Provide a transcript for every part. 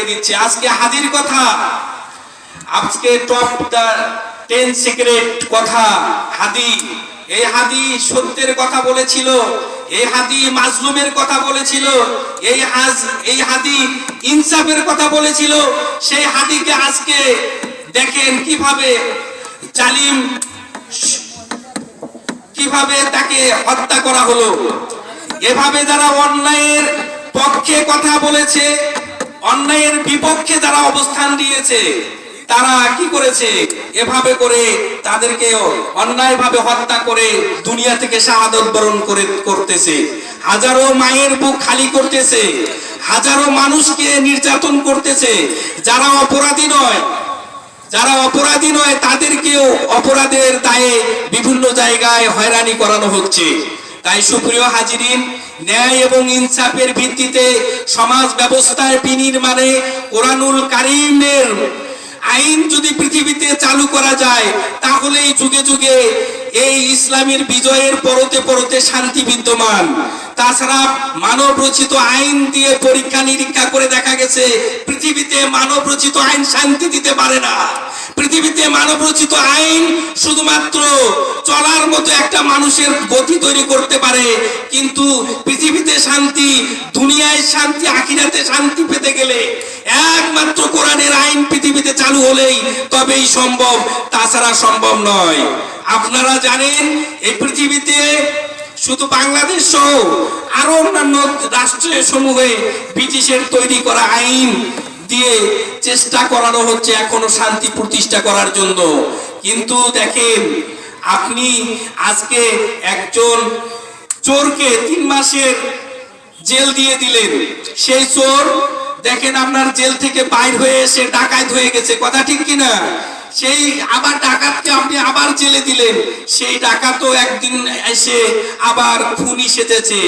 দিচ্ছে। আজকে হাদির কথা, আজকে টপ 10 সিক্রেট কথা হাদি। এই হাদি সত্যের কথা বলেছিল, এই হাদি মাজলুমের কথা বলেছিল, এই হাদি ইনসাফের কথা বলেছিল। সেই হাদিকে আজকে দেখেন কিভাবে জালিম, কিভাবে তাকে হত্যা করা হলো। এভাবে যারা অন্যায়ের পক্ষে কথা বলেছে, অন্যায়ের বিপক্ষে যারা অবস্থান নিয়েছে, তারা কি করেছে? এভাবে করে তাদেরকে অন্যায়ভাবে হত্যা করে দুনিয়া থেকে শাহাদত বরণ করতেছে। হাজারো মায়ের বুক খালি করতেছে, হাজারো মানুষকে নির্যাতন করতেছে। যারা অপরাধী নয়, যারা অপরাধী নয় তাদেরকেও অপরাধের দায়ে বিভিন্ন জায়গায় হয়রানি করানো হচ্ছে। তাই সুপ্রিয় হাজিরিন, ন্যায় এবং ইনসাফের ভিত্তিতে সমাজ ব্যবস্থার বিনির্মাণে কোরআনুল কারীমের আইন যদি পৃথিবীতে চালু করা যায়, তাহলে যুগে যুগে এই ইসলামের বিজয়ের পরতে পরতে শান্তি বিদ্যমান। তাছাড়া মানব রচিত আইন দিয়ে পরীক্ষা নিরীক্ষা করে দেখা গেছে পৃথিবীতে মানব রচিত আইন শান্তি দিতে পারে না। পৃথিবীতে মানব রচিত আইন শুধুমাত্র চলার মতো একটা মানুষের গতি তৈরি করতে পারে, কিন্তু পৃথিবীতে শান্তি, দুনিয়ায় শান্তি, আখিরাতে শান্তি পেতে গেলে একমাত্র কোরআনের আইন পৃথিবীতে চালু হলেই তবেই সম্ভব, তাছাড়া সম্ভব নয়। আপনারা জানেন এই পৃথিবীতে শুধু বাংলাদেশ সহ আরো অন্যান্য রাষ্ট্রের সমূহে ব্রিটিশের তৈরি করা আইন দিয়ে চেষ্টা করানো হচ্ছে এখনো শান্তি প্রতিষ্ঠা করার জন্য। কিন্তু দেখেন, আপনি আজকে একজন চোরকে 3 মাসের জেল দিয়ে দিলেন, সেই চোর দেখেন আপনার জেল থেকে বাইর হয়ে এসে ডাকাত হয়ে গেছে, কথা ঠিক কিনা? সেই আবার ডাকাতকে আপনি আবার জেলে দিলেন, সেই ডাকাতও একদিন এসে আবার খুনি সেজেছে,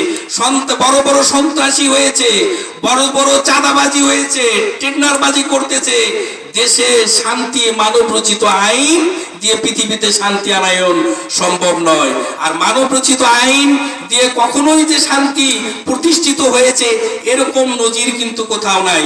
বড় বড় সন্ত্রাসী হয়েছে, বড় বড় চাঁদাবাজি হয়েছে, টেন্ডারবাজি করতেছে। দেশে শান্তি মানব রচিত আইন দিয়ে পৃথিবীতে শান্তি আনায়ন সম্ভব নয়। আর মানব রচিত আইন দিয়ে কখনোই যে শান্তি প্রতিষ্ঠিত হয়েছে এরকম নজির কিন্তু কোথাও নাই।